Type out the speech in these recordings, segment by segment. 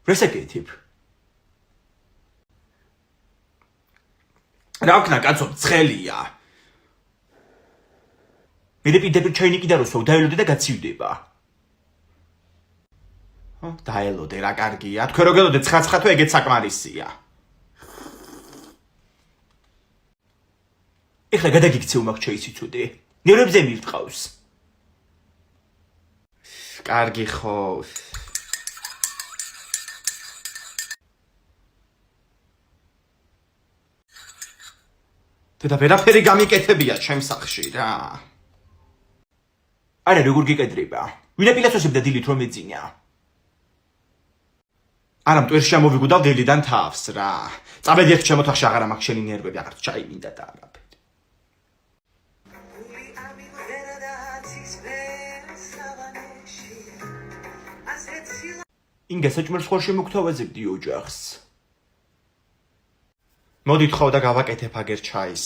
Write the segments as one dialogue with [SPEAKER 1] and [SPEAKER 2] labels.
[SPEAKER 1] რესაკეთებ? რა ვქნა კაცო, ცხელია. მე პირდაპირ ჩაინიკი და როსო დაელოდე და გაცივდება. დაელოდე რა კარგია. თქვენ რო გელოდე ცხაცხათო ეგეც საკმარისია. ეხლა გადაგიქცევ მაგ ჩაიციცოდე. ნერვებზე მირტყავს. კარგი ხო. და ვერაფერი გამიკეთებია ჩემს სახში რა. არა როგორ გიკედრება? ვინ აპილასოსებდა დილით რომ ეძინა? არა მტვერში ჩამოვიგუდავ დილიდან თავს რა. წაბედი ერთ ჩემო თახში აღარა მაქვს შენი ნერვები აღარ ჩაიმინდა და არაფერი. ინგა საჭმელს ხარ შემოგთავაზებდი ოჯახს. მოდით ხო და გავაკეთებ აგერ ჩაის.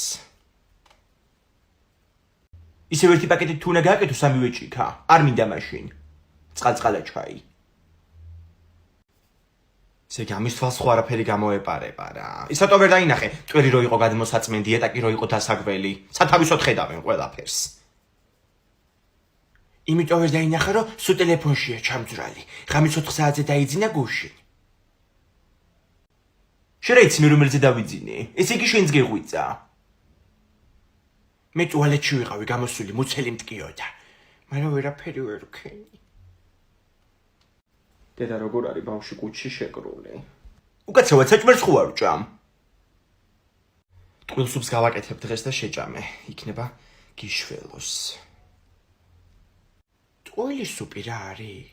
[SPEAKER 1] ისევ ერთი პაკეტი თუნა გააკეთო სამივე ჭიქა. არ მინდა მაშინ. წყალ-წყალა ჩაი. ზეგი ამის თვალს ხო არაფერი გამოეპარება რა. ის რატო ვერ დაინახე? ტვერი რო იყო გადმოსაწმენ, დიეტა კი რო იყო დასაგველი. სათავისოდ ხედავენ ყველაფერს. იმიტომ ვერ დაინახე რომ სულ ტელეფონშია ჩამძვრალი. ღამის 4 საათზე დაიძინა გუშინ. შერეიცი მე რომელზე დავიძინე? ეს იგი შენს გეღვიძა. მე ტუალეტში ვიყავი გამოსული მუცელი მტკიოდა. მაგრამ ვერაფერი ვერ ვქენი. დედა როგორ არის ბავშვი კუჩში შეკრული? უკაცრავად საჭმელს ხო არ ვჭამ? ტყუილ სუპს გავაკეთებ დღეს და შეჭამე. იქნება გიშველოს. ტყუილი სუპი რა არის?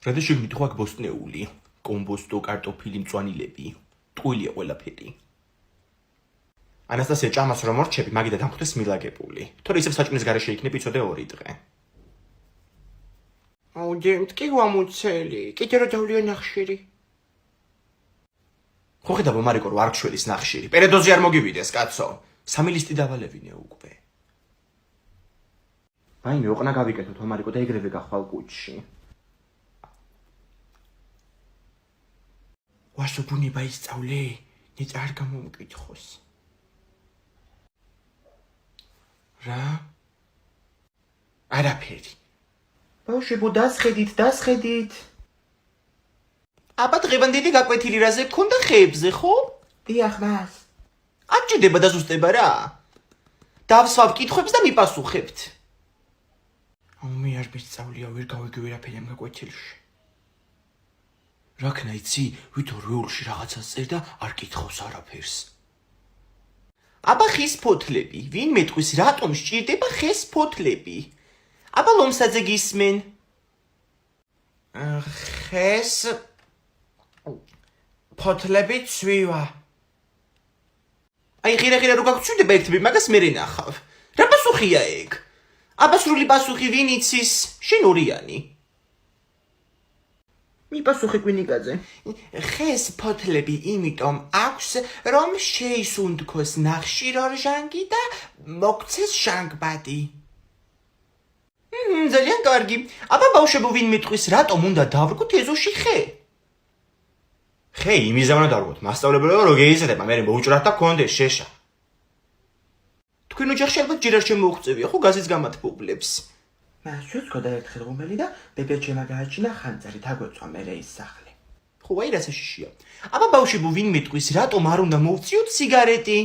[SPEAKER 1] რადგან შეგმით ხო აქ ბოსტნეული, კომბოსტო, კარტოფილი, მწვანილები. ტყუილია ყველაფერი. ანასტასია ჭამას რომ მორჩები, მაგიდა დამხვდეს მილაგებული. თორე ისევ საჭმლის გარეშე იქნებ იცოდე 2 დღე. აუდენტ კი ვამუცელი, კიდე რა დავლია ნახშირი. ხო ხედავ მარიკო რო არ გშველის ნახშირი. პერედოზი არ მოგივიდეს კაცო. 3 ლისტი დავალევინე უკვე. მაინე ოყნა გავიკეთოთ მარიკო და ეგრევე გახვალ კუჩში. ვასო ბუნება ისწავლე, ნეწ არ გამომკითხოს. რა? არაფერი. ბავშვებო დასხედით. აბა დღევანდელი გაკვეთილი რაზე გქონდა ხეებზე, ხო? დიახ, მას. არ ჭირდება დაზუსტება რა. დავსვავ კითხვებს და მიპასუხებთ. მე არ მისწავლია, ვერ გავიგე ვერაფერი ამ გაკვეთილში. რაკნა იცი, ვითო რეულში რაღაცას წერ და არ კითხავს არაფერს. აბა ხის ფოთლები, ვინ მეტყვის რატომ სჭირდება ხეს ფოთლები? აბა ლომსაძე გისმენ. ხეს ფოთლები ცვივა. აი ღირა-ღირა რო გაგწვიდება ერთები, მაგას მე ნახავ. რა პასუხია ეგ? აბა სრული პასუხი ვინ იცის? შენ ორიანი. მიპასუხე კვინიკაძე. ხეს ფოთლები იმიტომ აქვს, რომ შეისუნთქოს ნახშირორჟანგი და მოგცეს ჟანგბადი. ძალიან კარგი. აბა ბავშვებო ვინ მეტყვის რატომ უნდა დავრგოთ ეზოში ხე? ხე იმის ზავნა დავრგოთ, მასწავლებელო რო გეიზრდება, მე მოუჭრათ და გქონდეს შეშა. თქვენ ოჯახში ალბათ ჯერ არ შემოუღწევია, ხო გაზის გამათბობლებს. მაშინ გადაერთხელ ღუმელი და ბებიაჩემა გააჩინა ხანძარი, დაგვეწვა მე ის სახლი. ხო აი რა საშიშია. აბა ბავშვებო ვინ მეტყვის რატომ არ უნდა მოვწიოთ სიგარეტი?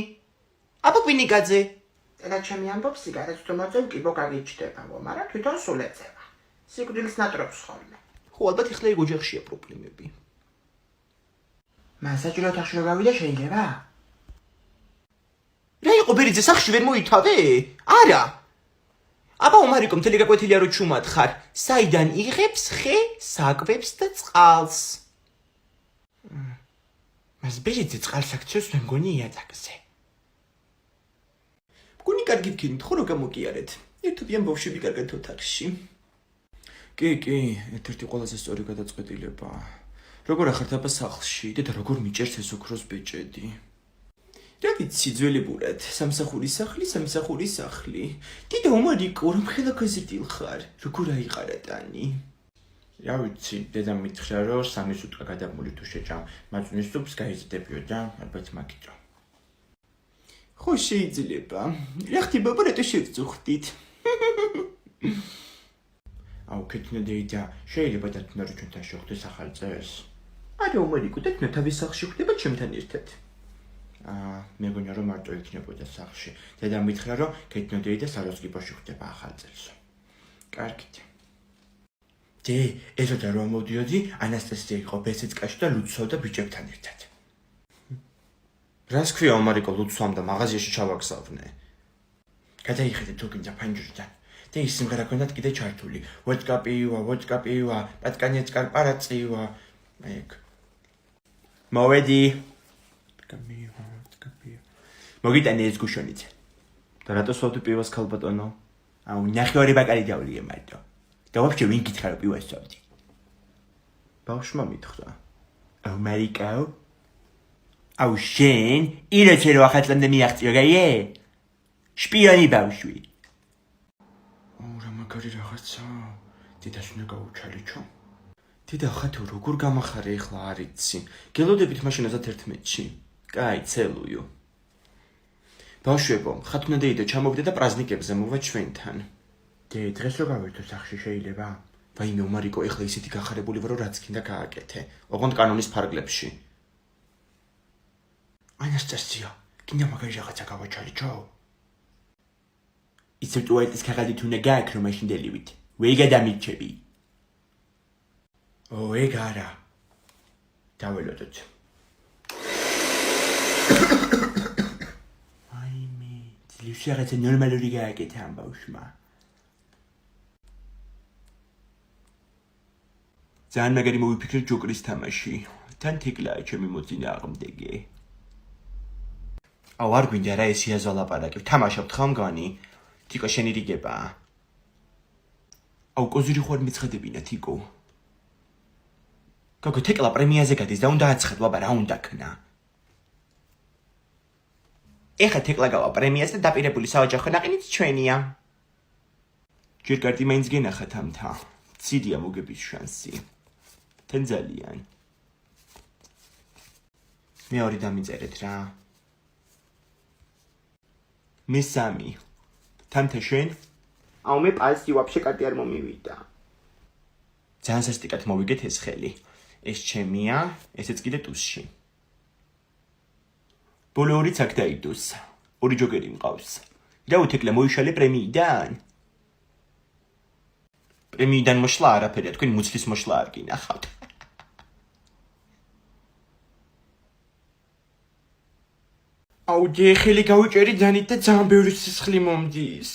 [SPEAKER 1] აბა კვინიკაძე. და ჩემი ამბობს სიგარეტს თუ მოწევ კიბო გაგიჩდება, მაგრამ თვითონ სულ ეწევა. სიკვდილის ნატრობს ხოლმე. ხო ალბათ ეხლა ეგ ოჯახშია პრობლემები. მასაჭირო ოთახში რო გავიდა შეიძლება? რა იყო ბერიძე სახში ვერ მოითავე? არა. აბა ომარიკო მთელი გაკვეთილია რო ჩუმად ხარ. საიდან იღებს ხე, საკვებს და წყალს? მას ბერიძე წყალს აქცევს მე მგონი იატაკზე. მგონი კარგი ვქენით, ხო რო გამოგიარეთ. ერთობიან ბავშვები კარგად ოთახში. კი, ერთ-ერთი ყველაზე სწორი გადაწყვეტილება. როგორ ახართ აბა სახლში, და როგორ მიჭერს ეს ოქროს ბეჭედი? რა ვიცი, ძველებურად, სამსახურის სახლი. დედა ომარიკო, რომ ხელა გაზრდილ ხარ, როგორ აიყარა ტანი? რა ვიცი, დედამ მითხრა, რომ 3 სუტყვა გადამული თუ შეჭამ, მაწვნის სუპს გაიზრდებიო და ალბათ მაგიტო. ხო შეიძლება. რა ხდება, რატო შევწუხდით? აუ კეთნა დეიდა, შეიძლება დათმო რომ ჩვენთან შეხვდეს ახალ წელს. არა უმარიკო დათმო თავის სახლში ხდება ჩემთან ერთად. მეგონა რომ მარტო იქნებოდა სახლში. დედამ მითხრა, რომ კეთნა დეიდა საროსკიპოში ხდება ახალ წელს. კარგით. ესოთა რომ მოდიოდი, ანასტასია იყო ბესეცკაში და ლუცავდა ბიჭებთან ერთად. რას ქვია უმარიკო ლუცვამ და მაღაზიაში ჩავაგზავნე? გადაიხედე თუ გინდა ფანჯრიდან. და ის სიმღერა ქონდათ კიდე ჩართული. ვოდკა პივა, პატკანეც კარპარაცივა. ეგ. მოვედი. მოგიტანე ეს გუშონიც. და რატო სვავდი პივას ქალბატონო? აუ ნახევარი ბაკალი დავლიე მარტო. და ვაფშე ვინ გითხრა რომ პივას სვავდი? ბავშვმა მითხრა. აუ მარიკო? აუ შენ ილეჩე რო ახალწლამდე მიაღწიო გაიე? შპიონი ბავშვი. აუ რა მაგარი რაღაცა. დედას უნდა გაუჩალიჩო. დედა ხათო როგორ გამახარე ახლა არ იცი. გელოდებით მაშინ 11-ში. კაი, ცელუიო. ბავშვებო, ხათუნა დეიდა ჩამოვიდა და პრაზნიკებზე მოვა ჩვენთან. დღეს რო გავერთო სახში შეიძლება? ვაიმე უმარიკო, ეხლა ისეთი გახარებული ვარო რაც კიდე გააკეთე. ოღონდ კანონის ფარგლებში. ანასტასია, კიდე მაგარი რაღაცა გავაჩალიჩო? იცი ტუალეტის ქაღალდი თუ უნდა გააქრო მაშინ დელივით. ვეი გადამიჩები. ეგ არა. დაველოდოთ. ვაიმე, ძლივში რაღაცა ნორმალური გააკეთე ამ ბავშვმა. ძალიან მაგარი მოვიფიქრე ჯოკრის თამაში. თან თიკლაა ჩემი მოწინააღმდეგე. აუ არ გვინდა რა ეს იაზო ლაპარაკი. თამაშობთ ხომ გონი? თიკო შენი რიგება. აუ კოზირი ხوار მიცხადებინა თიკო. გოგო თეკლა პრემიაზე გადის და უნდა აცხადო, აბა რა უნდა ქნა. ეხა თეკლა გავა პრემიაზე და დაპირებული საოჯახო ნაყინიც ჩვენია. ჯერ კარტი მაინც გენახათ ამთა. ციდია მოგების შანსი. თან ძალიან. მეორე დამიწერეთ რა. მესამი. თანთა შენ? აუ მე პალსი ვაფშე კარტი არ მომივიდა. ძალიან სასტიკად მოვიგეთ ეს ხელი. ეს ჩემია, ესეც კიდე ტუსში. ბოლო ორიც აქ დაიდოს. ორი ჯოკერი მყავს. და უთეკლე მოიშალე პრემიიდან. პრემიიდან მოშლა არაფერია, თქვენ მუცლის მოშლა არ გინახავთ. აუ ხელი გავიჭერი ძანით და ძალიან ბევრი სისხლი მომდის.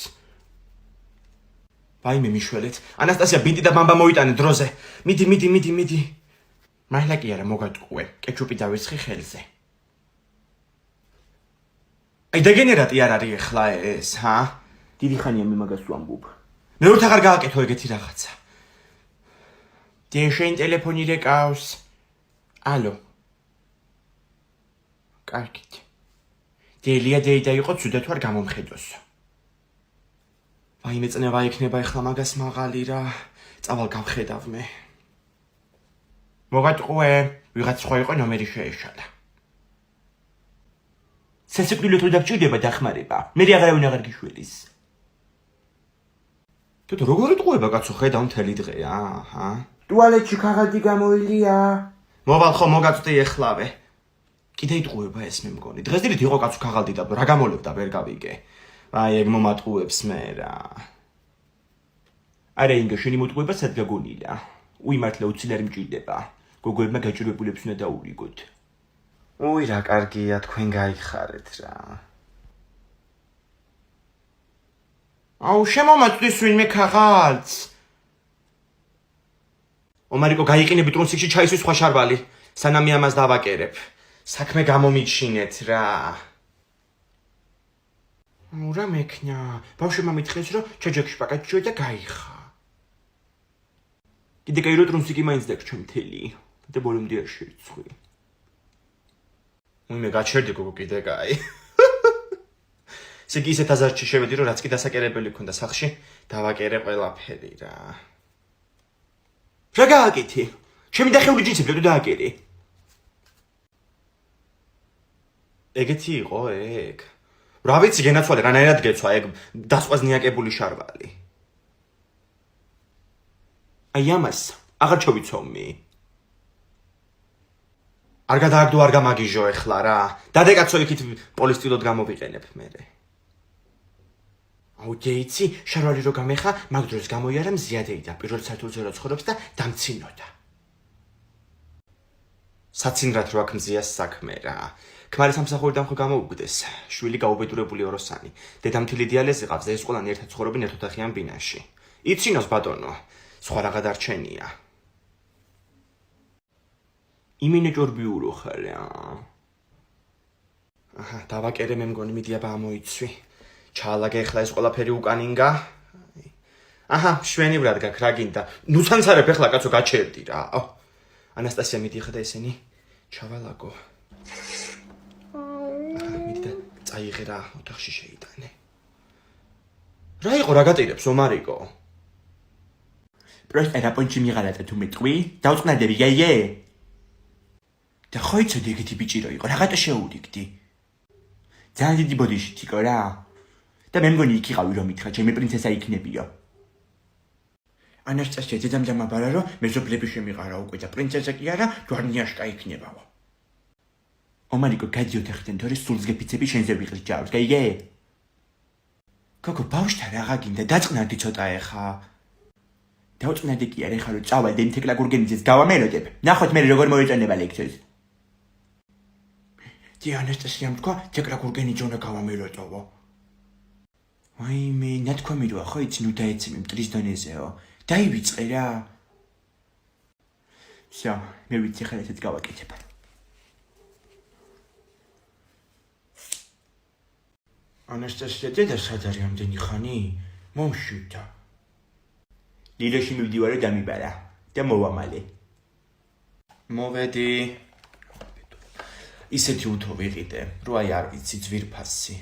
[SPEAKER 1] ვაიმე მიშველეთ. ანასტასია ბინტი და ბამბა მოიტანე დროზე. მიდი. მაილა კი არა მოგატყუე. კეჩუპი დავისხი ხელზე. აი დეგენერატი არ არის ახლა ეს, ჰა? დიდი ხანია მე მაგას ვამბობ. მე როდ აღარ გააკეთო ეგეთი რაღაცა. შენ ტელეფონი რეკავს. ალო. კარგით. დელია დეიდა იყო ცუდად თუ არ გამომხედოს. ვაიმე წნევა იქნება ახლა მაგას მაღალი რა. წავალ გავხედავ მე. მოგატყუე, ვიღაც სხვა იყო ნომერი შეეშალა. სასიკვდილო თუ დაგჭირდება დახმარება. მე აღარავინ აღარ გიშველის. თუ როგორ იტყუება კაცო ხედავ მთელი დღე, ჰა? ტუალეტში ქაღალდი გამოილია. მოვალ ხო მოგაწვდი ეხლავე. კიდე იტყუება ეს მე მგონი. დღეს დილით იყო კაცო ქაღალდი და რა გამოლებდა ვერ გავიგე. აი ეგ მომატყუებს მე რა. არა ინგა შენი მოტყუება სად გაგონილა? უიმართლა უცილარი მჭირდება. გოგოებმა გაჭირვებულებს უნდა დაურიგოთ. უი რა კარგია თქვენ გაიხარეთ რა. აუ შემომაწვდის ვინმე ქაღალდს. ომარიკო გაიყინები ტრუნსიქში ჩაისვის სხვა შარბალი. სანამ ამას დავაკერებ. საქმე გამომიჩინეთ რა. აუ რა მექნა. ბავშვებმა მითხეს რომ ჩაჯექში პაკეტში და გაიხა. კიდე კაირო ტრუნსიკი მაინც დაგჭო მთელი. და ბოლომდე არ შეიცხვი. მე გაჩერდი გოგო კიდე კაი. ესე იგი ისეთ აზარში შევედი რომ რაც კი დასაკერებელი ქონდა სახში, დავაკერე ყველაფერი რა. რა გააკეთე? ჩემი დახეული ჯინსები თუ დააკერე? ეგეთი იყო ეგ. რა ვიცი გენაცვალე რანაირად გეცვა ეგ დასყვაზნიაკებული შარვალი. აი ამას აღარ ჩოვიცომი. არ გადააგდო არ გამაგიჟო ეხლა რა. დადეკაცო იქით პოლისტილოდ გამოვიყენებ მერე. აუ დეიცი შარვალი რო გამეხა მაგ დროს გამოიარა მზიადეი და პირველ სართულზე რო ცხოვრობს და დამცინოდა. საცინრად რო აქ მზიას საქმე რა. ქმარი სამსახურიდან ხო გამოუგდეს. შვილი გაუბედურებული ოროსანი. დედამთილი დიალეზი ყავს და ეს ყველანი ერთად ცხოვრობენ ერთოთახიან ბინაში. იცინოს ბატონო. სხვა რა გადარჩენია. იმინე ჭორბიურო ხარ აა. აჰა, დავაკერე მე მგონი მიდი აბა ამოიცვი. ჩაალაგე ეხლა ეს ყველაფერი უკანინგა. აჰა, შვენივრად გაქ რა გინდა. ნუცანცარებ ეხლა კაცო გაჩერდი რა. ანასტასია მიდი ხა და ესენი ჩავალაგო. მიდი და წაიღე რა ოთახში შეიტანე. რა იყო რა გატირებს ომარიკო?
[SPEAKER 2] Просто რაპონჩი მიღალატა თუ მეტყვი, დაუწყნადები იე. და ხო იცოდი ეგეთი ბიჭი რო იყო, რაღაცა შეურიგდი. ძალიან დიდი ბოდიში თიკო რა. და მე მგონი იქ იყავი რომ მითხრა, ჩემი პრინცესა იქნებიო. ანასტასია დედამ აბარა რომ მეზობლები შემიყარა უკვე და პრინცესა კი არა, ჯვარნიაშკა იქნებაო. ომარიკო გადი ოთახიდან თორე სულს გეფიცები შენზე ვიყრით ჯავს, გაიგე? გოგო ბავშვთან რაღა გინდა, დაწყნარდი ცოტა ეხა. დაუწყნარდი კი არა ეხა რომ წავალ და თეკლა გურგენიძეს გავამელოდებ. ნახოთ მე როგორ მოეწონება ლექციებს. ანასტასიამ თქვა თეკლა გურგენიძე უნდა გავამელოდავო. ვაიმე, ნათქვამი როა ხო იცი ნუ დაეცემი მტრის დონეზეო. დაივიწყე რა. всё, მე ვიცი ხარ ესეც გავაკეთებ. ანასტასია დედა სად არის ამდენი ხანი? მომშვიდა. ლილოში მივდივარე დამიბარა და მოვამალე.
[SPEAKER 1] მოვედი.
[SPEAKER 2] ისეთი უთო ვიყიდე, რო აი არ ვიცი ძვირფასი.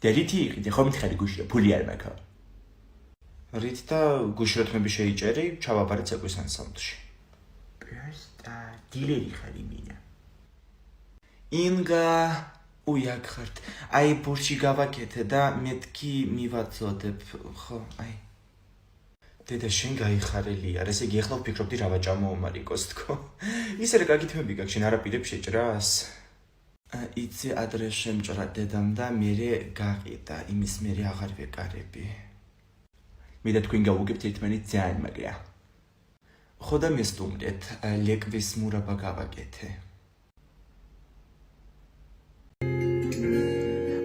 [SPEAKER 2] და რითი იყიდე, ხო მითხარი გუშია, ფული არ მაქვს.
[SPEAKER 1] რით და გუშროთმები შეიჭერი, ჩავაბარე ცეკვის ანსამბლში.
[SPEAKER 2] Просто დილერი ხარი მინა.
[SPEAKER 1] ინგა უიაკ ხართ. აი ბურში გავაკეთე და მეთქი მივაწოდებ, ხო, აი. დედა შენ გაიხარელი არ, ესე იგი ახლა ვფიქრობდი რა ვაჭამო ომარიკოს თქო. ისე რა კარგი თემები გაქვს, შენ არაპირებ შეჭრას. იცი ადრე შემჭრა დედამ და მერე გაყიდა, იმის მერე აღარ ვეკარები.
[SPEAKER 2] მე და თქვენ გავუგებთ ერთმანეთს ძალიან მაგრა.
[SPEAKER 1] ხო და მესტუმრეთ, ლეკვის მურაბა გავაკეთე.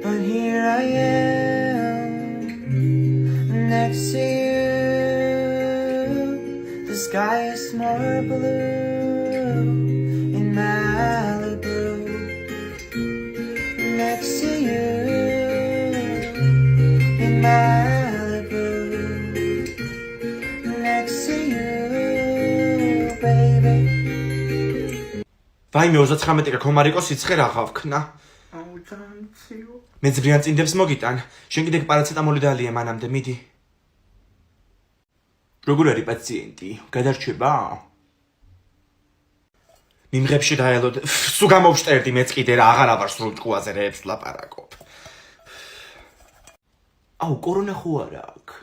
[SPEAKER 1] But here I am next to you. The sky is more blue in Malibu. Next to you in Malibu. Next to you, baby. ვაიმე 39 კომარიკო სიცხე რა გავქნა?
[SPEAKER 2] აუ ძანციო.
[SPEAKER 1] მე ძრიან წინდებს მოგიტან. შენ კიდე პარაცეტამოლი დაალია მანამდე, მიდი.
[SPEAKER 2] როგორ არის პაციენტი? გადარჩება?
[SPEAKER 1] მიმღებში დაელოდ, სულ გამოვშტერდი მეც კიდე რა აღარა ვარ სრულ ჭკუაზე რეებს ვლაპარაკობ.
[SPEAKER 2] აუ კორონა ხო არა აქვს?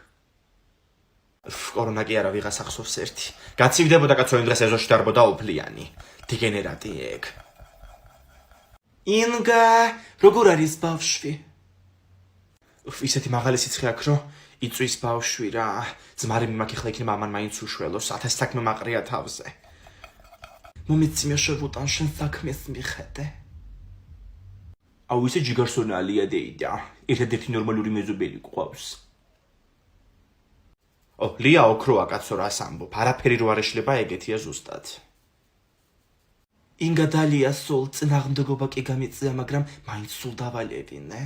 [SPEAKER 1] კორონა კი არა ვიღას ახსოვს ერთი. გაცივდებოდა კაცო იმ დღეს ეზოში დარბოდა ოფლიანი. დეგენერატი ეგ. ინგა, როგორ არის ბავშვი? ისეთი მაღალი სიცხე აქვს რომ იწვის ბავშვი რა. ძმარი მიმაქ ახლა იქნება ამან მაინც უშველოს, 1000 საქმე მაყრია თავზე. მომიცი მე შევუტან შენ საქმეს მიხედე.
[SPEAKER 2] აუ ისე ჯიგარსონალია დეიდა. ერთადერთი ნორმალური მეზობელი გვყავს.
[SPEAKER 1] ლია ოქროა კაცო რას ამბობ, არაფერი რო არ ეშლება ეგეთია ზუსტად. ინგა დალია სულ წინააღმდეგობა კი გამიწია, მაგრამ მაინც სულ დავალებინე.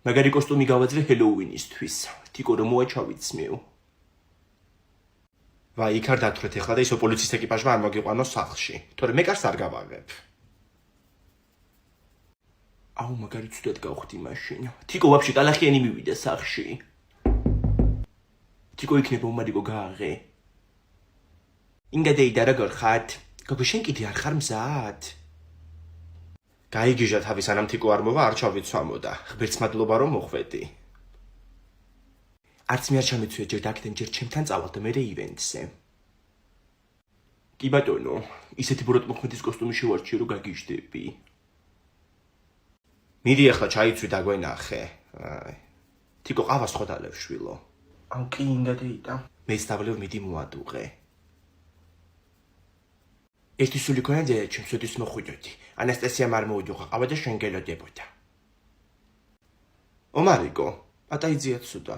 [SPEAKER 2] მაგარი კოსტუმი გავაძლე ჰელოუინისთვის. თიკო რომ მოაჩავიცმიო.
[SPEAKER 1] ვაი, იქ არ დათვრეთ ეხლა და ისო პოლიციის ეკიპაჟმა არ მოგიყვანოს სახლში. თორე მე კარს არ გავაღებ.
[SPEAKER 2] აუ მაგარი ცუდად გავხდი მაშინ. თიკო ვაფშე კალახიანი მივიდა სახში. თიკო იქნება უმარიკო გააღე. ინგადეიდა როგორ ხართ? გოგო შენ კიდე არ ხარ მზად?
[SPEAKER 1] გაიგიჟა თავის ანამ თიკო არ მოვა არ ჩავიცვამოდა. ღმერთს მადლობა რომ მოხვედი.
[SPEAKER 2] არც მე არ ჩამეცვია ჯერ დაკიდან ჯერ ჩემთან წავალ და მერე ივენთზე. კი ბატონო, ისეთი ბოროტმოქმედის კოსტუმი შევარჩიე რომ გაგიჟდები.
[SPEAKER 1] მიდი ახლა ჩაიცვი და გვენახე. თიკო ყავას ხო დალევშვილო.
[SPEAKER 2] აუ კი ინგადეიდა.
[SPEAKER 1] მე სტავლევ მიდი მოადუღე.
[SPEAKER 2] ერთი სული ქონდა ჩემს ოდის მოხვიდოდი. ანასტასიამ არ მოუდუღა ყავა და შენ გელოდებოდა.
[SPEAKER 1] ომარიკო, ატაიძია ცუდა.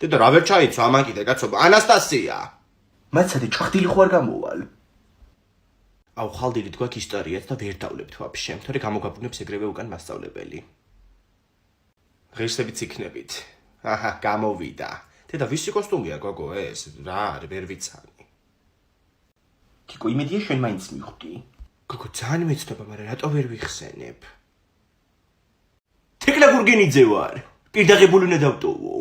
[SPEAKER 1] დედა რა ვერ ჩაიცვა ამან კიდე კაცობა. ანასტასია.
[SPEAKER 2] მაცადე ჩხდილი ხო არ გამოვალ. აუ ხალდილით გვაქვს ისტორიაც და ვერ დავლებთ ვაფშე. თორე გამოგაბრუნებს ეგრევე უკან მასწავლებელი.
[SPEAKER 1] ღირსებიც იქნებით. აჰა, გამოვიდა. დედა ვისი კოსტუმია გოგო ეს? რა არის ვერ ვიცანი.
[SPEAKER 2] თიკო იმედია შენ მაინც მიხვდი. გოგო ძალიან მეცნობა, მაგრამ რატო ვერ ვიხსენებ? თეკლა გურგენიძე ვარ. პირდაღებული უნდა დავტოვო.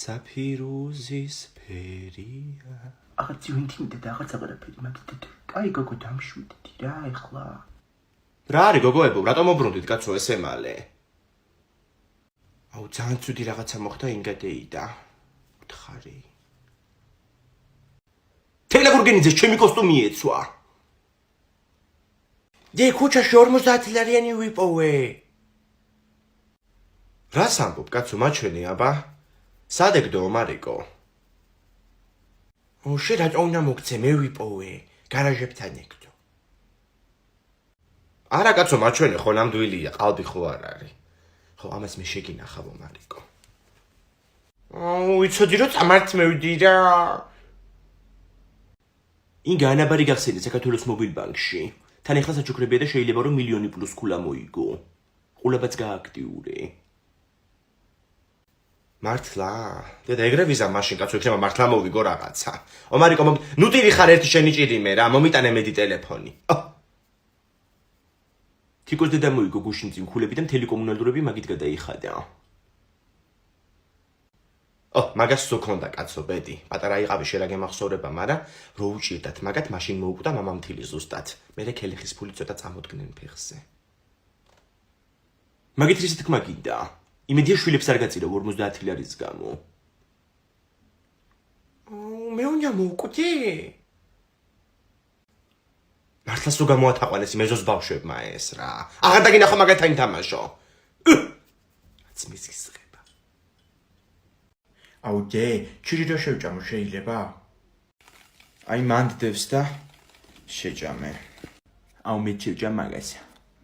[SPEAKER 1] ცაფირუზის ფერია.
[SPEAKER 2] აღარც ივენთიმდე და აღარც აღარაფერი მაგდეთ. კაი გოგო დამშვიდდი რა ეხლა.
[SPEAKER 1] რა არის გოგოებო, რატომ მობრუნდით კაცო ესე მალე?
[SPEAKER 2] აუ ძალიან ცუდი რაღაცა მოხდა ინგადეიდა. უთხარი. თეკლა გურგენიძე ჩემი კოსტუმი ეცვა. დე ქუჩაში 50 ლარიანი ვიპოვე.
[SPEAKER 1] რას ამბობ კაცო მაჩვენი აბა? სადეგდო ომარიკო.
[SPEAKER 2] შე რატო უნდა მოგცე მე ვიპოვე გარაჟებთან ეგდო.
[SPEAKER 1] არა კაცო მაჩვენი ხო ნამდვილია ყალბი ხო არ არის.
[SPEAKER 2] ხო ამას მე შეგინახავ ომარიკო.
[SPEAKER 1] ვიცოდი რომ წამართ მევიდი რა.
[SPEAKER 2] ინგა ანაბარი გახსენე საქართველოს მობილ ბანკში. თან ეხლა საჩუქრებია და შეიძლება რომ მილიონი პლუს ქულა მოიგო. ყულაბაც გააქტიურე.
[SPEAKER 1] მართლა? დედა ეგრე ვიზა მაშინ კაცო იქნება მართლა მოვიგო რაღაცა. ომარიკო ნუ ტირი ხარ ერთი შენი ჭირიმე რა, მომიტანე მედი ტელეფონი.
[SPEAKER 2] თიკოს დედა მოიგო გუშინ წინ ქულები და მთელი კომუნალურები მაგით გადაიხადა.
[SPEAKER 1] მაგას სულ ქონდა კაცო ბედი. პატარა იყავი შენ რა გემახსოვრება, მაგრამ რო უჭირდათ მაგათ მაშინ მოუკვდა მამამთილი ზუსტად. მერე ქელიხის ფული ცოტა წამოდგნენ ფეხზე.
[SPEAKER 2] მაგით რისი თქმა გინდა? იმედია შვილებს არ გაწირო 50 ლარის გამო. მე უნდა მოვკვდი?
[SPEAKER 1] მართლა სულ გამოათაყვანეს მეზოს ბავშვებმა ეს რა. აღარ დაგინახო მაგათთან თამაშო.
[SPEAKER 2] რაც მისგისღება.
[SPEAKER 1] აუ დე, ჩირი რა შევჭამო შეიძლება? აი მანდდევს და შეჭამე.
[SPEAKER 2] აუ მე შევჭამ მაგას.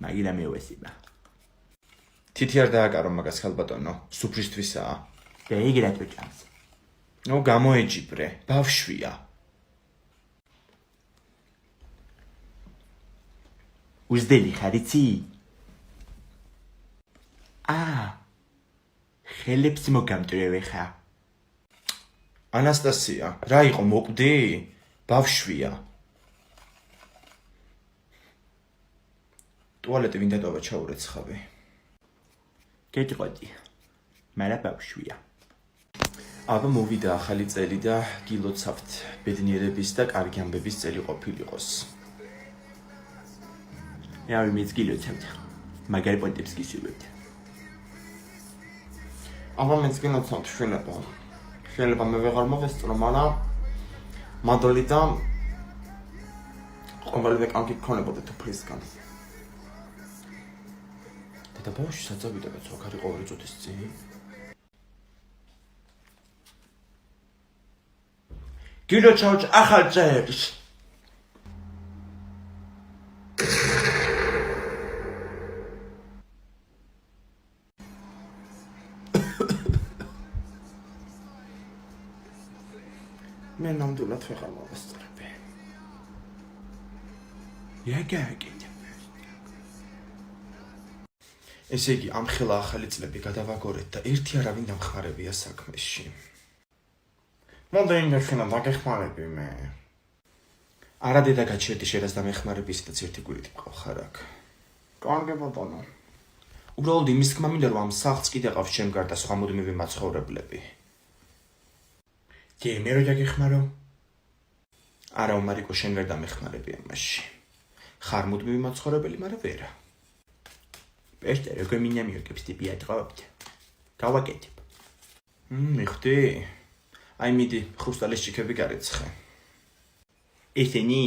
[SPEAKER 2] მაგილა მევესება.
[SPEAKER 1] თითი არ დააკარო მაგას ხალბატონო, სუფრისთვისაა.
[SPEAKER 2] და იგი რატო ჭამს?
[SPEAKER 1] გამოეჯიბრე, ბავშვია.
[SPEAKER 2] უზდელი ხარიცი? ხელებს მოგამტრევე ხა.
[SPEAKER 1] ანასტასია, რა იყო მოკვდი? ბავშვია. ტუალეტი ვინ დატოვა ჩაურეცხავი.
[SPEAKER 2] გეტყვი. მარა ბავშვია.
[SPEAKER 1] აბა მოვიდა ახალი წელი და გილოცავთ ბედნიერების და კარგი ამბების წელი ყოფილიყოს.
[SPEAKER 2] მე მეც გილოცავთ. მაგარი პონტებს გისურვებთ.
[SPEAKER 1] აბა მეც გილოცავთ შეიძლება. შეიძლება მე ვეღარ მოვესწრო, მაგრამ მადლი და ყოველი და კანკი გქონებოდა თუფლისგან. და ბავშვი საწავიდა კაცო, აქ არის ყოველი წუთის წინ.
[SPEAKER 2] გილოცავთ ახალ წელს.
[SPEAKER 1] მე ნამდვილად ვეღარ მოვესწრები.
[SPEAKER 2] იაგაკი.
[SPEAKER 1] ესე იგი, ამ ხელა ახალი წლები გადავაგორეთ და ერთი არავინ დამხმარებია საქმეში. მომდენ ინდეშენა დაგეხმარები მე. არა დედა გაჩერდი შენ რას დამეხმარები ისედაც ერთი კვირით მყავ ხარ აქ.
[SPEAKER 2] კარგი ბატონო.
[SPEAKER 1] უბრალოდ იმის თქმა მინდა რომ ამ სახლს კიდე ყავს ჩემ გარდა სხვა მუდმივი მაცხოვრებლები.
[SPEAKER 2] დი მე რო დაგეხმარო?
[SPEAKER 1] არა უმარიკო შენ ვერ დამეხმარები ამაში. ხარ მუდმივი მაცხოვრებელი, მაგრამ ვერა.
[SPEAKER 2] პესტე როგორ მინდა მიიღებს ტიპი ატყავთ. გავაკეთებ.
[SPEAKER 1] მიხდი? აი მიდი, ხრუსტალის ჭიქები გარეცხე.
[SPEAKER 2] ესენი?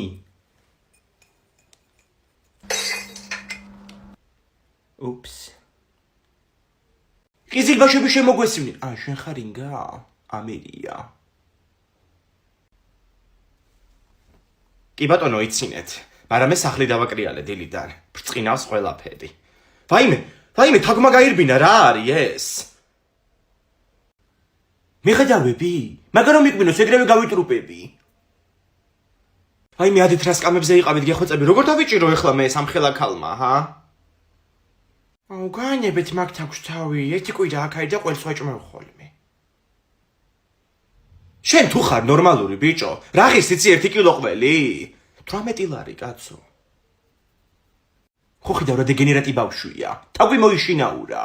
[SPEAKER 2] უპს. ყიზილბაშები შემოგვესივნენ. შენ ხარ ინგა? ამერია.
[SPEAKER 1] კი ბატონო, იცინეთ. მაგრამ მე სახლი დავაკრიალე დილიდან. ბრწყინავს ყველაფერი. ვაიმე, თაგმა გაირბინა რა არის ეს?
[SPEAKER 2] მიხედავები? მაგრამ მიყვინოს ეგრევე გავიტრუპები.
[SPEAKER 1] ვაიმე, ადით რა სკამებზე იყავით გეხვეწები, როგორ დავიჭირო ახლა მე სამხელა ქალმა, ჰა?
[SPEAKER 2] განებეთ მაგ თაქვს თავი, ერთი კვირა აქ არის და ყველს ვაჭმევ ხოლმე.
[SPEAKER 1] შენ თუ ხარ ნორმალური ბიჭო? რა ღირს იცი 1 კილო ყველი? 18 ლარი კაცო.
[SPEAKER 2] ხო ხედავ რა დეგენერატი ბავშვია. თავი მოიშინაურა.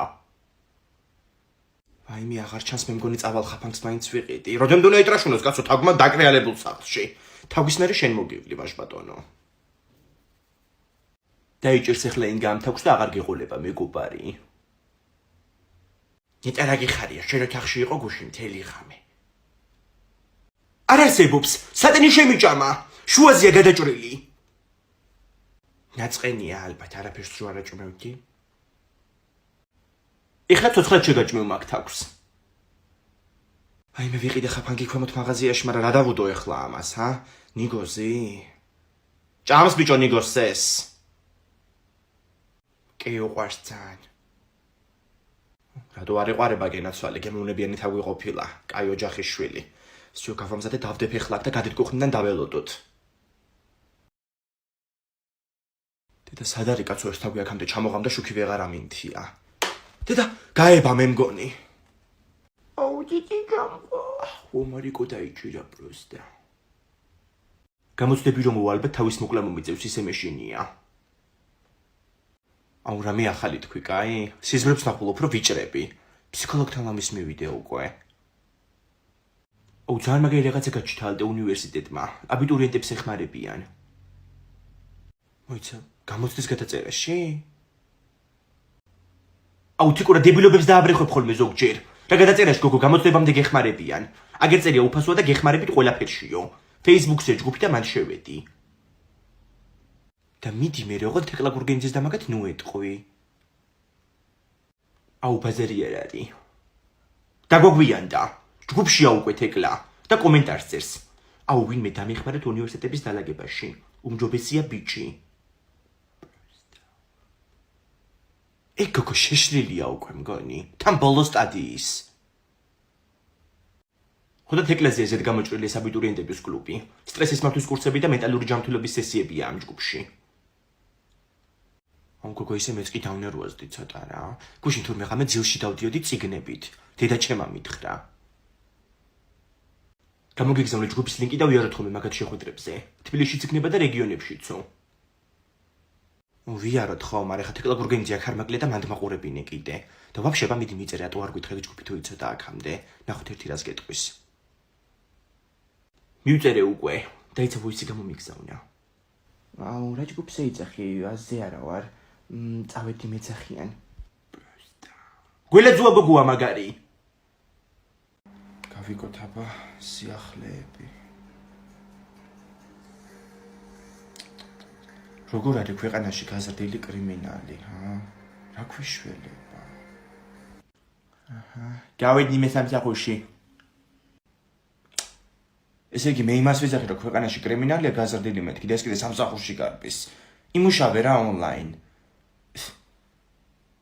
[SPEAKER 1] ვაიმე, აღარ ჩანს მე მგონი წავალ ხაფანგს მაინც ვიყიდი. როდემდე ეტრაშუნოს კაცო თაგმა დაკრიალებულ სახლში. თავის მერე შენ მოგივლი ვაშ ბატონო.
[SPEAKER 2] დაიჭირს ახლა ინგა ამ თავს და აღარ გეყოლება მეგობარი. ნეტა რა გიხარია, შენ რო თახში იყო გუში მთელი ღამე. არ არსებობს, სატენი შემიჭამა, შუაზეა გადაჭრილი. ნაწყენია ალბათ, არაფერს რო არ აჭმევდი. ეხლა ცოცხლად შეგაჭმევ მაგ თავს.
[SPEAKER 1] ვაიმე, ვიყიდე ხაფანგი ქვემოთ მაღაზიაში, მაგრამ რა დავუდო ახლა ამას, ჰა? ნიგოზი? ჭამს ბიჭო ნიგოზს ეს.
[SPEAKER 2] კი უყვარს ძალიან.
[SPEAKER 1] რატო არ იყვარება გენაცვალე, გემოვნებიანი თავი ყოფილა, კაი ოჯახის შვილი. სიო გავამზადე დავდებ ეხლა და გადით კუხნიდან დაველოდოთ. დედა სად არის კაცო ეს თავი აქამდე ჩამოღამდა შუქი ვეღარ ამინთია. დედა გაება მე მგონი.
[SPEAKER 2] ჭიჭი გამო. მარიკო დაიჭირა პროსტა. გამოცდები რომ უალბეთ თავის მოკლა მომიწევს ისე მეშინია.
[SPEAKER 1] რამე ახალი თქვი, კაი? სიზმრებს ნახულობ რომ ვიჭრები. ფსიქოლოგთან ამის მივიდე უკვე.
[SPEAKER 2] ძალიან მაგარი რაღაცა გაჩითალდა უნივერსიტეტმა. აბიტურიენტებს ეხმარებიან.
[SPEAKER 1] მოიცა, გამოცდის გადაწერაში?
[SPEAKER 2] თიკურა დებილობებს დააბრეხებ ხოლმე ზოგჯერ. რა გადაწერაში გოგო გამოცდებამდე გეხმარებიან. აგერ წერია უფასოა და გეხმარებით ყველაფერშიო. Facebook-ზე ჯგუფი და მან შევედი.
[SPEAKER 1] და მიდი მე როგორ თეკლა გურგენძის და მაგათ ნუ ეტყვი.
[SPEAKER 2] ბაზარი არ არის. დაგვაგვიანდა. ჯგუფშია უკვე თეკლა და კომენტარს წერს. ვინმე დამეხმარეთ უნივერსიტეტების დალაგებაში. უმჯობესია ბიჭი.
[SPEAKER 1] გოგო შეშლილია უკვე მგონი. თან ბოლოს სტადიის.
[SPEAKER 2] ხოდა თეკლაზე ესეთ გამოჭრილი აბიტურიენტების კლუბი. სტრესის მართვის კურსები და მენტალური ჯანმრთელობის სესიებია ამ ჯგუფში.
[SPEAKER 1] გოგო ისე მეც კი დავნერვაზდი ცოტა რა. გუშინ თურმე ღამე ძილში დავდიოდი ციგნებით. დედა ჩემმა მითხრა.
[SPEAKER 2] გამოგიგზავნე ჯგუფის ლინკი და ვიაროთ ხოლმე მაგათ შეხვედრებზე. თბილისშიც იქნება და რეგიონებშიცო.
[SPEAKER 1] ვიაროთ ხო, მაგრამ ხა თეკლა გურგენძია ქარმაკლია და მანდ მაყურებინე კიდე. და ვაფშე მიდი მიწერე, რატო არ გითხრები ჯგუფი თუ იცოდა აქამდე. ნახოთ ერთი რას გეტყვის.
[SPEAKER 2] მივწერე უკვე. დაიცა ვოისი გამომიგზავნა.
[SPEAKER 1] რა ჯგუფზე იცახი, აზზე არა ვარ. წავედი მეძახიან.
[SPEAKER 2] გველაძუა გოგოა მაგარი.
[SPEAKER 1] გავიკოთ აბა სიახლეები. როგორ არის ქვეყანაში გაზრდილი კრიმინალი, ჰა? რა ქვიშველება.
[SPEAKER 2] გავედი მე სამსახურში.
[SPEAKER 1] ესე იგი მე იმას ვიზახი რომ ქვეყანაში კრიმინალია გაზრდილი მეთქი და ეს კიდე სამსახურში გარბის. იმუშავე რა ონლაინ.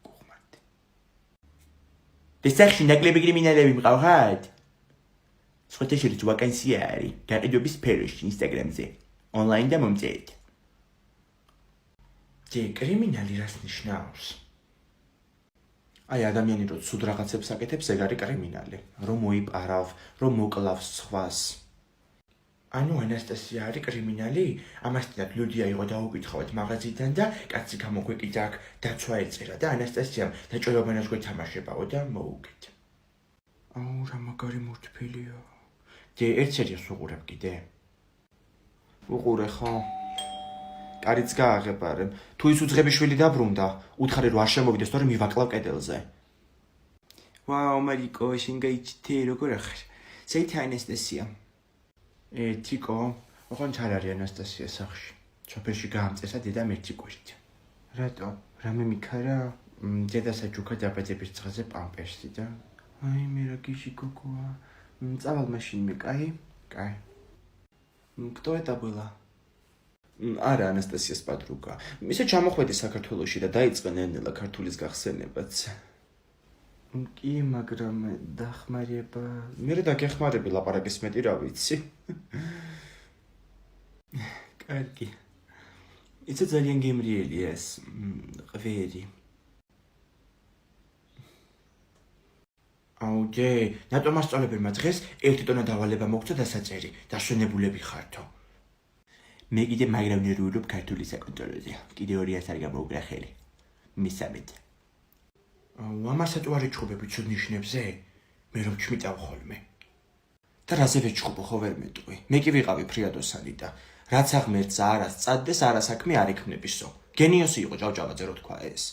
[SPEAKER 2] გუღმარტი. დესახში ნაკლები კრიმინალები მყავთ? სხვათა შორის ვაკანსია არის გაყიდვების სფეროში ინსტაგრამზე. ონლაინ და მომწერეთ.
[SPEAKER 1] კრიმინალი რას ნიშნავს? ადამიანი რო ცუდ რაღაცებს აკეთებს, ეგ არის კრიმინალი. რომ მოიპარავ, რომ მოკლავს სხვას.
[SPEAKER 2] ანუ ანასტასია არის კრიმინალი? ამასთანავ ლუდია იყო დაუკითხავთ მაღაზიიდან და კაცი გამოგვეკიდა აქ დაცვა ეწერა და ანასტასიამ დაჭიროებანას გვეთამაშებაო და მოუგეთ. აუ, რა მაგარი მურთფილია. დე ერთ სერიას უყურებ კიდე?
[SPEAKER 1] უყურე ხო? კარიც გააღებარებ. თუ ის უძღებიშვილი დაბრუნდა, უთხარი რომ არ შემოვიდეს, თორემ მივაკლავ კედელზე.
[SPEAKER 2] ვაუ, მარიკო, შენ გაიჩიტე, როგორ ახარ? საით ანასტასია? თიკო, ოღონდ არ არის ანასტასია სახში. სოფელში გაამწესა დედამ ერთი კვირით. რატო? რამე მიქარა? დედა საჩუქა დაბადების დღეზე პამპერსი და აი მე რა გიჟი გოგოა. წავალ მაშინმე, კაი? კაი.
[SPEAKER 1] Кто это была? არა ანასტასიას პადრუგა. ისე ჩამოხვედი საქართველოში და დაიწყე ნელ-ნელა ქართულის გახსენებაც.
[SPEAKER 2] კი, მაგრამ დახმარება.
[SPEAKER 1] მე დაგეხმარები ლაპარაკის მეტი რა ვიცი.
[SPEAKER 2] კარგი. იცი ძალიან გემრიელია ეს ღვერი. აუ ჯე, ნატო მასწავლებელმა დღეს 1 ტონა დავალება მოგწო დასაწერი, დასვენებულები ხართო. მე კიდე მაგრამ ნერვიულობ ქართული საკონტროლოზე. კიდე 200 არ გამოუგრა ხელი. მისამეთ. ამასაც უარი ჩხუბები ცუდ ნიშნებზე? მე რომ ჩმიტავ ხოლმე.
[SPEAKER 1] და რაზე ვეჩხუბო ხო ვერ მეტყვი. მე კი ვიყავი ფრიადოსანი და რაც აღმერთს არას წადდეს არასაქმე არ ექმნებისო. გენიოსი იყო ჭავჭავაძე რო თქვა ეს.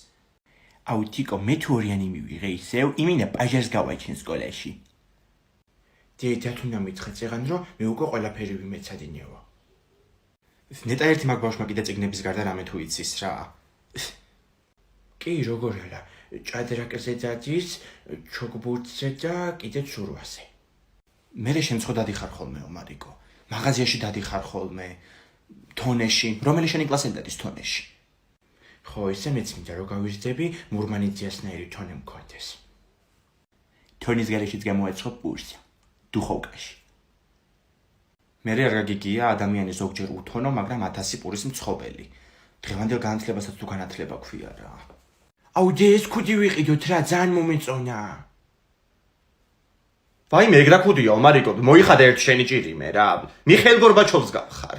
[SPEAKER 2] აუ თიკო, მე თუ ორიანი მივიღე ისევ, იმინა პაჟას გავაჩენ სკოლაში. დედა თუ ნამიცხე წეგან რომ მე უკვე ყველაფერი ვიმეცადინევა.
[SPEAKER 1] ნეტა ერთი მაგ ბავშვმა კიდე წიგნების გარდა რამე თუ იცის რა.
[SPEAKER 2] კი, როგორ არა. ჭადრაკზე დადის, ჩოგბურთზე და კიდე ცურვაზე.
[SPEAKER 1] მერე შემცხო დადიხარ ხოლმე მარიკო. მაღაზიაში დადიხარ ხოლმე. თონეში, რომელი შენი კლასელი დადის თონეში?
[SPEAKER 2] ხო, ისე მეც მინდა რომ გავიზრდები, მურმანიძიასნაირი თონე მქონდეს. თონის გარეშეც გამოეცხო პურსი. დუხოვკაში.
[SPEAKER 1] მერე არ გაგიგია ადამიანის ზოგჯერ უთონო, მაგრამ 1000 პურის მცხოველი. დღევანდელ განათლებასაც თუ განათლება ქვია რა.
[SPEAKER 2] აუ ჯე ეს ქუდი ვიყიდოთ რა, ძალიან მომეწონა.
[SPEAKER 1] ვაიმე, ეგ რა ქუდიო, მარიკო, მოიხადე ერთ შენი ჭირიმე რა. მიხეილ გორბაჩოვს გავხარ.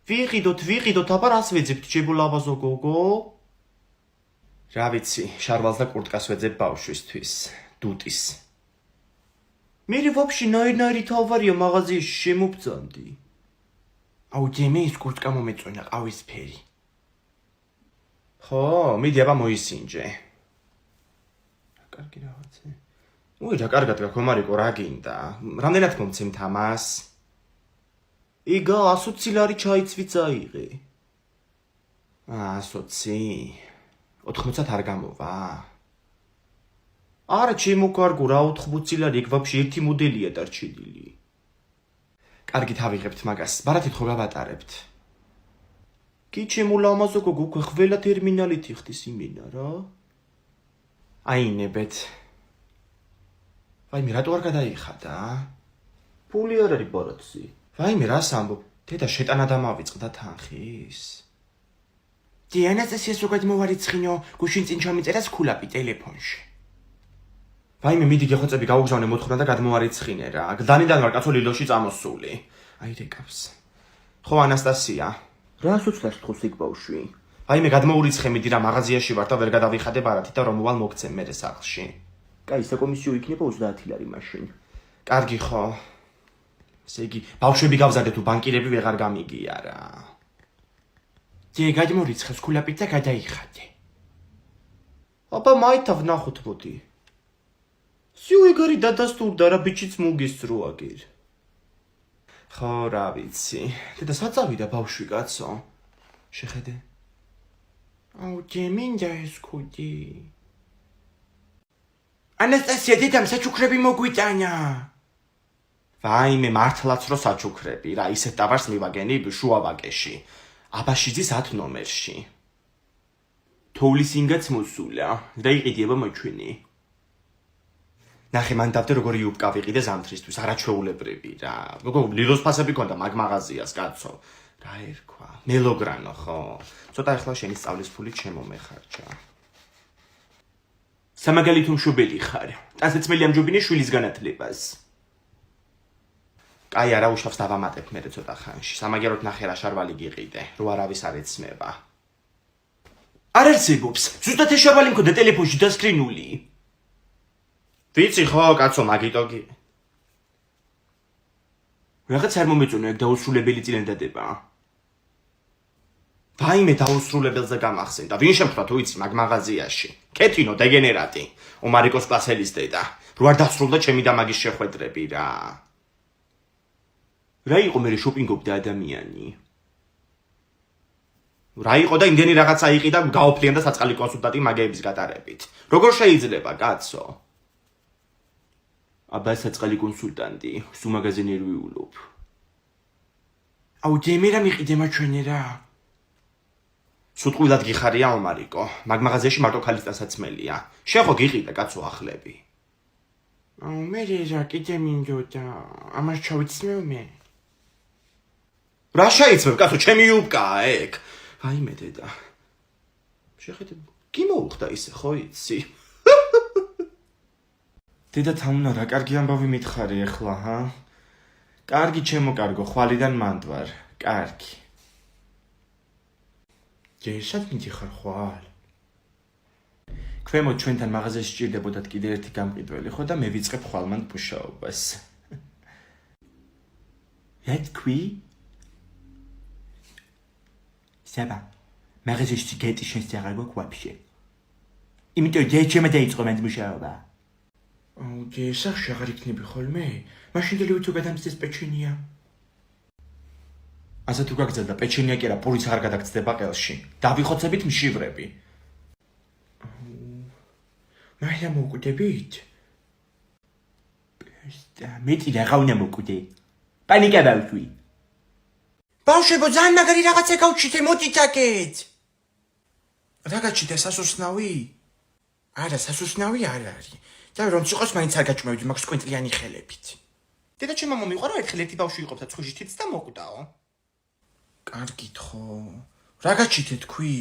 [SPEAKER 1] ვიყიდოთ, აბა რას ვეძებთ, ჯებულაბაზო გოგო? რა ვიცი, შარვალს და კურტკას ვეძებ ბავშვისთვის, დუტის. მერე ვაფშე ნაირ-ნაირი თავარია მაღაზიაში შემობძანდი.
[SPEAKER 2] აუ ჯე მე ის კურტკა მომეწონა, ყავისფერი.
[SPEAKER 1] ხო, მიდი აბა მოისინჯე. რა კარგი რაღაცა. უი, რა კარგად გაქვს მარიკო, რა გინდა? რამდენად მომცემთ ამას? იგა 120 ლარი ჩაიცვი წაიღე. 120? 80 არ გამოვა? არა, ჩემო რა 80 ლარი, ეგ ვაფშე ერთი მოდელია დარჩენილი. კარგი თავიღებთ მაგას, ბარათით ხო გავატარებთ. კი ჩემო ლამაზო გოგო, უკვე ყველა ტერმინალით იხდის იმენა რა. აინებეთ. ვაიმე, რატო არ გადაიხადა? ფული არ არის ბოროტსი. ვაიმე, რას ამბობ? დედა შეტანა დამავიწყდა თანხის.
[SPEAKER 2] დიანასტასიას როგორ მოვარიცხინო, გუშინ წინ ჩამიწერას ქულაპი ტელეფონში.
[SPEAKER 1] ვაიმე, მიდი გეხოცები გაუგზავნე მოთხოვნა და გადმოვარიცხინე რა. დანიდან ვარ კაცო ლილოში წამოსული. აი რეკავს. ხო ანასტასია.
[SPEAKER 2] რას უცხოს თხოს იქ ბავშვი?
[SPEAKER 1] ვაიმე, გადმოურიცხე მიდი რა, მაღაზიაში ვარ და ვერ გადავიხადე ბარათით და რომ მოვალ მოგცემ მერე სახლში.
[SPEAKER 2] კაი, საკომისიო იქნება 30 ლარი მაშინ.
[SPEAKER 1] კარგი ხო. ესე იგი, ბავშვები გავზადე თუ ბანკირები ვეღარ გამიგია რა.
[SPEAKER 2] ჯე გადმორიცხეს ქულაპით და გადაიხადე.
[SPEAKER 1] აბა მაითავ ნახოთ მოდი. სიუ ეგარი დადასტურდა რა, ბიჭიც მუგისწრო აგერ. ხო რა ვიცი. დედა საწავიდა ბავშვი კაცო. შეხედე.
[SPEAKER 2] აუ ჯე მინდა ეს ქუდი. ანასტასია, დედამ საჩუქრები მოგვიტანა.
[SPEAKER 1] ვაიმე, მართლაც რო საჩუქრები რა, ისე ტავარს მივაგენი შუავაკეში. აბაშიძის 10 ნომერში.
[SPEAKER 2] თოვლის ინგაც მოსულა და იყიდება მოჩვენი.
[SPEAKER 1] ნახე, მან დავდე როგორი იუბკა ვიყიდე ზამთრისთვის, არაჩვეულებრივი რა. გოგო, ლილოს ფასები ქონდა მაგ მაღაზიას, კაცო. რა ერქვა? მელოგრანო ხო? ცოტა ახლა შენი სწავლის ფული შემომეხარჯა.
[SPEAKER 2] სამაგალითო მშობელი ხარ. ტანსაცმელი ამჯობინე შვილის განათლებას.
[SPEAKER 1] კაი არა უშავს დავამატებ მე ცოტა ხანში. სამაგეროთ ნახე რა შარვალი გიყიდე, რო არავის არ ეცმება. არ არსებობს. ზუსტად ეს შარვალი მქონდა ტელეფონში დასკრინული. ვიცი ხო, კაცო, მაგიტო კი. რაღაც არ მომეწონა ეგ დაუსრულებელი წინადადება. ვაიმე დაუსრულებელზე გამახსენდა. ვინ შემთხვევა თუ იცი მაგ მაღაზიაში? კეთინო დეგენერატი, ომარიკოს კლასელის დედა. რო არ დასრულდა ჩემი და მაგის შეხვედრები რა. რა იყო მე შოპინგობდა ადამიანი? რა იყო და იმდენი რაღაცა იყი და გაოფლიან და საწყალი კონსულტანტი მაგეების გატარებით. როგორ შეიძლება, კაცო? აბა საწყალი კონსულტანტი, სულ მაღაზიერ ვიულობ. აუ დემერა მიყიდე მაჩვენე რა. სულ ტყუილად გიხარია ომარიკო, მაგ მაღაზიაში მარტო ქალის დასაცმელია. შენ ხო გიყიდა კაცო ახლები. აუ მე რა კიდე მინდოდა, ამას ჩავიცმევ მე. რა შეიცმევ კაცო, ჩემი უბკაა ეგ. ვაიმე დედა. შეხედე, კი მოუხდა ისე ხო იცი? დედა თამუნა რა კარგი ამბავი მითხარი ახლა, ჰა? კარგი ჩემო კარგო, ხვალიდან მანდვარ. კარგი. ჯერშად მიდიხარ ხვალ? ქვემოთ ჩვენთან მაღაზიაში სჭირდებოდათ კიდე ერთი გამყიდველი ხო და მე ვიწყებ ხვალმან მუშაობას. რა თქვი? საბა, მაღაზიაში სიგეტი შენს აღარ გვაქვს ვაფშე. იმიტომ ჯერჩემ დაიწყო მანდ მუშაობა. აუ ჯერშახ აღარ იქნები ხოლმე? მაშინ დელი თუ გადამწეს პეჩენია. ასე თუ გაგზავნა პეჩენია კი არა, პურიც აღარ გადაგწდება ყელში. დავიხოცებით მშივრები. მაინც მოკვდებით? და მეტი რა უნდა მოკვდე? პანიკა დავშვი. ბავშვებო, ძალიან მაგარი რაღაცა გავჩიტე, მოდით აქეთ. რა გაჩიტე, სასუსნავი? არა, სასუსნავი არ არის. და რომ იყოს მაინც არ გაჭმევდი მაგ სკვინტლიანი ხელებით. დედა ჩემმა მომიყვარა ერთხელ ერთი ბავშვი იყო და ცხვიში თიც და მოკვდაო. კარგით ხო. რა გაჩიტე თქვი?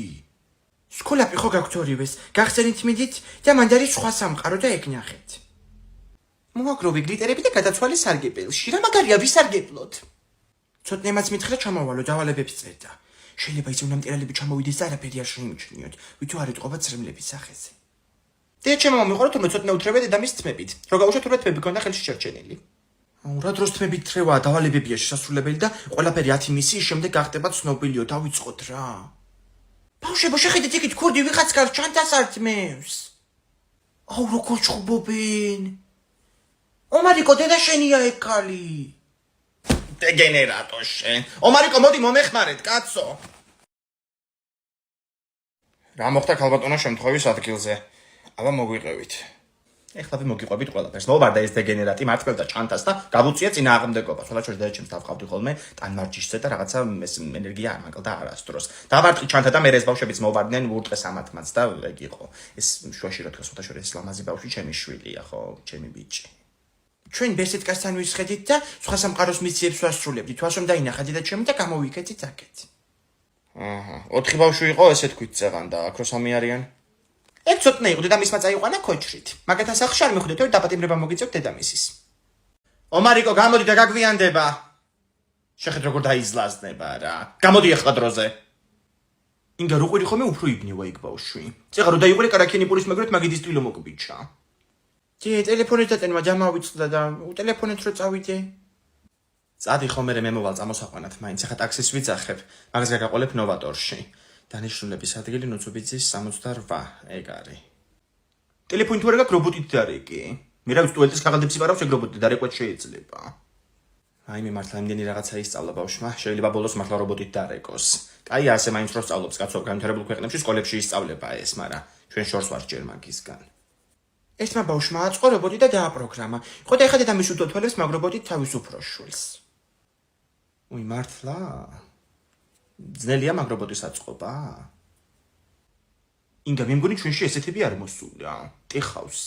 [SPEAKER 1] სკოლაპი ხო გაგვთორივეს, გახსენით მიდით და მანდარი სხვა სამყარო და ეგ ნახეთ. მოაგროვე გლიტერები და გადაცვალე სარგებელში. რა მაგარია ვისარგებლოთ? ცოტნემაც მითხრა ჩამოვალო, დავალებებს წერდა. შეიძლება ისე უნამტერალები ჩამოვიდეს და არაფერი არ შეიმჩნიოთ, ვითო არ ეტყობა ცრემლების სახეზე. დედა ჩემმა მომიყვარა თურმე ცოტნე უთრევე დედამის თმებით. რო გავუშვა თურმე თმები ქონდა ხელში შერჩენილი. აუ რა დროს თმებით თრევა, დავალებებია შესასრულებელი და ყველაფერი 10 მისიის შემდეგ გახდება ცნობილიო, დავიწყოთ რა. ბავშვებო, შეხედეთ იქით ქურდი ვიღაც გარს ჩანთას ართმევს. აუ როგორ ჩხუბობენ. ომარიკო დედა შენია ეგ ქალი. დეგენერატო შენ. ომარიკო მოდი მომეხმარეთ, კაცო. რა მოხდა ქალბატონო შემთხვევის ადგილზე? აბა მოგვიყევით. ეხლა მოგიყვებით ყველაფერს. მოვარდა ეს დეგენერატი მართლდა ჩანთას და გავუწია წინააღმდეგობას. ხოლმე და ჩემს დავყავდი ხოლმე ტანმარჯიშზე და რაღაცა ეს ენერგია არ მაგალდა არასდროს. დავარტყი ჩანთა და მე ეს ბავშვებიც მოვარდნენ ურტყეს ამათმაც და ეგ იყო. ეს შუაში რა თქოს ოთაშორის ლამაზი ბავშვი ჩემი შვილია ხო, ჩემი ბიჭი. ჩვენ ბესეთკასთან ვისხედით და სხვა სამყაროს მისიებს ვასრულებდით. თვასომ დაინახა დედა ჩემი და გამოვიქეცით აქეთ. აჰა, 4 ბავშვი იყო, ესე თქვით წეღან და აქ რო 3 არიან. ეგ ცოტნე იყო დედამისმა წაიყვანა ქოჩრით. მაგათა სახში არ მიხვდეთ, რომ დაპატიმრება მოგიწევთ დედამისის. ომარიკო, გამოდი და გაგვიანდება. შეხეთ როგორ დაიზლაზნება რა. გამოდი ახლა დროზე. ინგა რო ყვირი ხომე უფრო იგნევა იქ ბავშვი. წეღა რო დაიყვირე კარაქიანი პურის მეგრეთ მაგიდის ტილო მოგბიჩა. ჯე ტელეფონით დატენვა ჯამავიწყდა და უტელეფონით რო წავიდე. წადი ხომერე მე მოვალ წამოსაყვანად, მაინც ახლა ტაქსის ვიძახებ. მაგას გაგაყოლებ ნოვატორში. დანიშნულების ადგილი ნუცუბიძის 68, ეგ არის. ტელეფონი თუ არ გაქვს რობოტით დარეკი. მე რა ვიცი ტუალეტის ქაღალდებს იპარავს ეგ რობოტით დარეკვაც შეიძლება. აი მე მართლა იმდენი რაღაცა ისწავლა ბავშვმა, შეიძლება ბოლოს მართლა რობოტით დარეკოს. კაი ასე მაინც რო სწავლობს კაცო, განვითარებულ ქვეყნებში სკოლებში ისწავლება ეს, მაგრამ ჩვენ შორს ვარ ჯერ მაგისგან. ერთმა ბავშვმა აწყო რობოტი და დააპროგრამა. ხო და ეხლა დედამის უთვალებს მაგ რობოტით თავის უფროს შვილს. უი მართლა? ძნელია მაგ რობოტის აწყობა? ინგა მე მგონი ჩვენში ესეთები არ მოსულა. ტიხავს.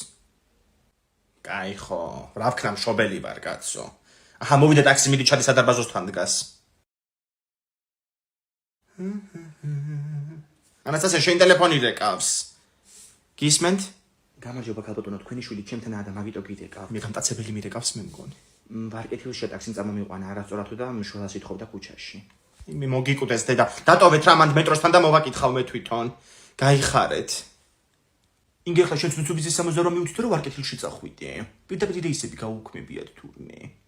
[SPEAKER 1] კაი ხო, რა ვქნა მშობელი ვარ კაცო. აჰა მოვიდა ტაქსი მიდი ჩადი სადარბაზოსთან დგას. ანასტასია შენ ტელეფონი რეკავს. გისმენთ? გამარჯობა ქალბატონო, თქვენი შვილი ჩემთანაა და მაგიტო გიდეკავ. მე გამტაცებელი მირეკავს მე მგონი. ვარკეთილში ტაქსი წამომიყვანა არასწორად და შორას ითხოვდა ქუჩაში. მე მოგიკუდეს დედა. დატოვეთ რა მანდ მეტროსთან და მოვაკითხავ მე თვითონ. გაიხარეთ. ინგერხლა შენ ცუცუბიძის 68 მივუწვდე რომ ვარკეთილში წახვიდე. პირდაპირ ისეთი გაუქმებიათ თურმე.